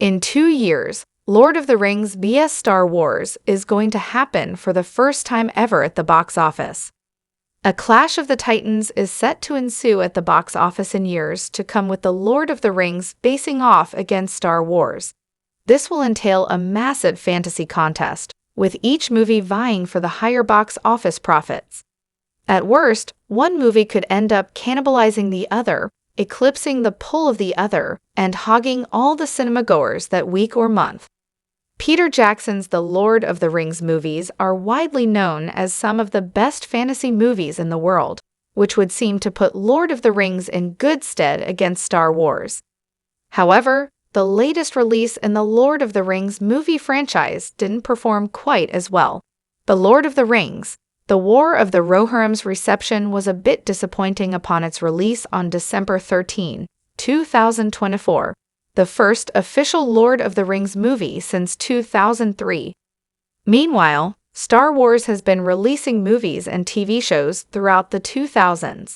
In 2 years, Lord of the Rings vs. Star Wars is going to happen for the first time ever at the box office. A clash of the titans is set to ensue at the box office in years to come, with the Lord of the Rings facing off against Star Wars. This will entail a massive fantasy contest, with each movie vying for the higher box office profits. At worst, one movie could end up cannibalizing the other, eclipsing the pull of the other, and hogging all the cinema-goers that week or month. Peter Jackson's The Lord of the Rings movies are widely known as some of the best fantasy movies in the world, which would seem to put Lord of the Rings in good stead against Star Wars. However, the latest release in the Lord of the Rings movie franchise didn't perform quite as well. The Lord of the Rings: The War of the Rohirrim's reception was a bit disappointing upon its release on December 13, 2024, the first official Lord of the Rings movie since 2003. Meanwhile, Star Wars has been releasing movies and TV shows throughout the 2000s.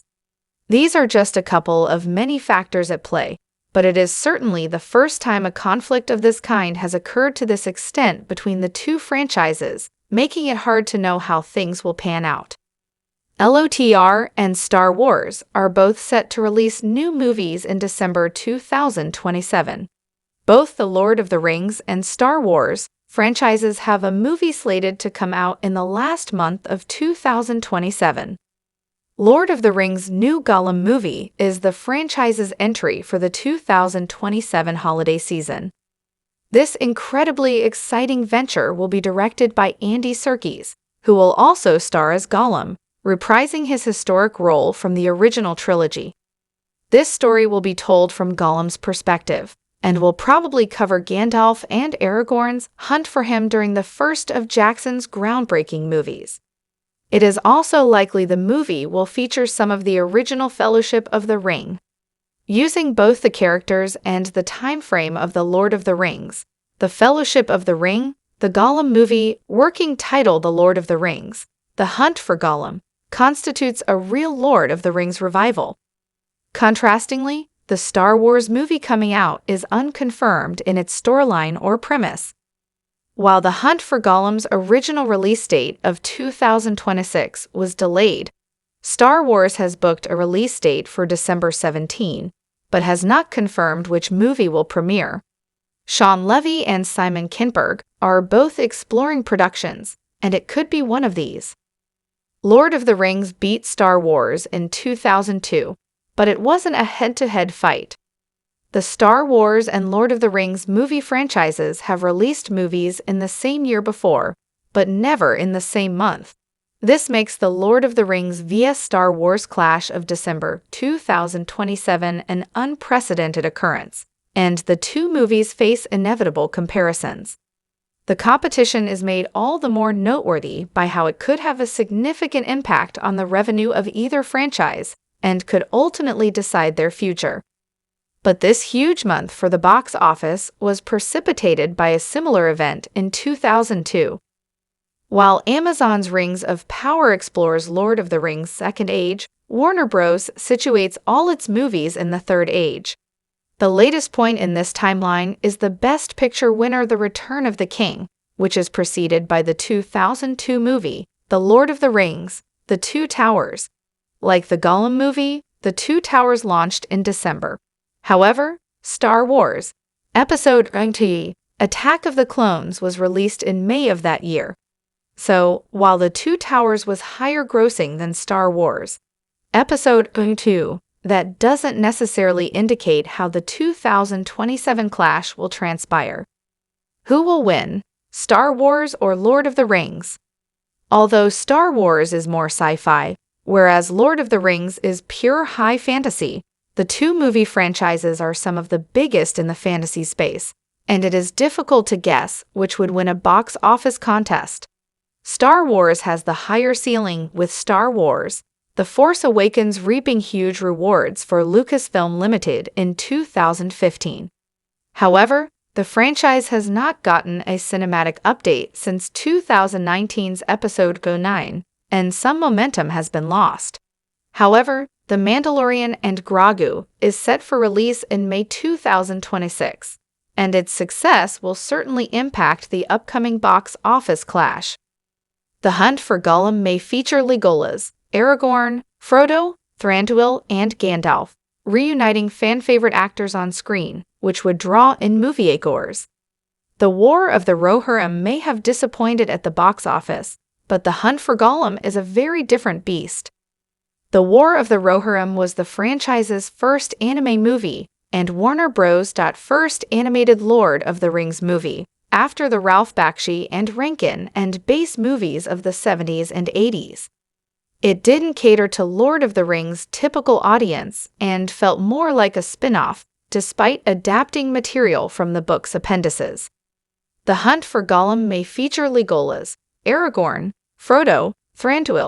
These are just a couple of many factors at play, but it is certainly the first time a conflict of this kind has occurred to this extent between the two franchises, making it hard to know how things will pan out. LOTR and Star Wars are both set to release new movies in December 2027. Both the Lord of the Rings and Star Wars franchises have a movie slated to come out in the last month of 2027. Lord of the Rings' new Gollum movie is the franchise's entry for the 2027 holiday season. This incredibly exciting venture will be directed by Andy Serkis, who will also star as Gollum, reprising his historic role from the original trilogy. This story will be told from Gollum's perspective, and will probably cover Gandalf and Aragorn's hunt for him during the first of Jackson's groundbreaking movies. It is also likely the movie will feature some of the original Fellowship of the Ring. Using both the characters and the time frame of The Lord of the Rings, The Fellowship of the Ring, the Gollum movie, working title The Lord of the Rings: The Hunt for Gollum, constitutes a real Lord of the Rings revival. Contrastingly, the Star Wars movie coming out is unconfirmed in its storyline or premise. While The Hunt for Gollum's original release date of 2026 was delayed, Star Wars has booked a release date for December 17, but has not confirmed which movie will premiere. Shawn Levy and Simon Kinberg are both exploring productions, and it could be one of these. Lord of the Rings beat Star Wars in 2002, but it wasn't a head-to-head fight. The Star Wars and Lord of the Rings movie franchises have released movies in the same year before, but never in the same month. This makes the Lord of the Rings vs. Star Wars clash of December 2027 an unprecedented occurrence, and the two movies face inevitable comparisons. The competition is made all the more noteworthy by how it could have a significant impact on the revenue of either franchise and could ultimately decide their future. But this huge month for the box office was precipitated by a similar event in 2002. While Amazon's Rings of Power explores Lord of the Rings' Second Age, Warner Bros. Situates all its movies in the Third Age. The latest point in this timeline is the Best Picture winner The Return of the King, which is preceded by the 2002 movie, The Lord of the Rings: The Two Towers. Like the Gollum movie, The Two Towers launched in December. However, Star Wars: Episode 20, Attack of the Clones was released in May of that year. So, while The Two Towers was higher grossing than Star Wars: Episode 2, that doesn't necessarily indicate how the 2027 clash will transpire. Who will win, Star Wars or Lord of the Rings? Although Star Wars is more sci-fi, whereas Lord of the Rings is pure high fantasy, the two movie franchises are some of the biggest in the fantasy space, and it is difficult to guess which would win a box office contest. Star Wars has the higher ceiling, with Star Wars: The Force Awakens reaping huge rewards for Lucasfilm Limited in 2015. However, the franchise has not gotten a cinematic update since 2019's Episode 9, and some momentum has been lost. However, The Mandalorian and Grogu is set for release in May 2026, and its success will certainly impact the upcoming box office clash. The Hunt for Gollum may feature Legolas, Aragorn, Frodo, Thranduil, and Gandalf, reuniting fan-favorite actors on screen, which would draw in moviegoers. The War of the Rohirrim may have disappointed at the box office, but The Hunt for Gollum is a very different beast. The War of the Rohirrim was the franchise's first anime movie, and Warner Bros.' first animated Lord of the Rings movie, after the Ralph Bakshi and Rankin and Bass movies of the 70s and 80s. It didn't cater to Lord of the Rings' typical audience and felt more like a spin-off, despite adapting material from the book's appendices. The Hunt for Gollum may feature Legolas, Aragorn, Frodo, Thranduil,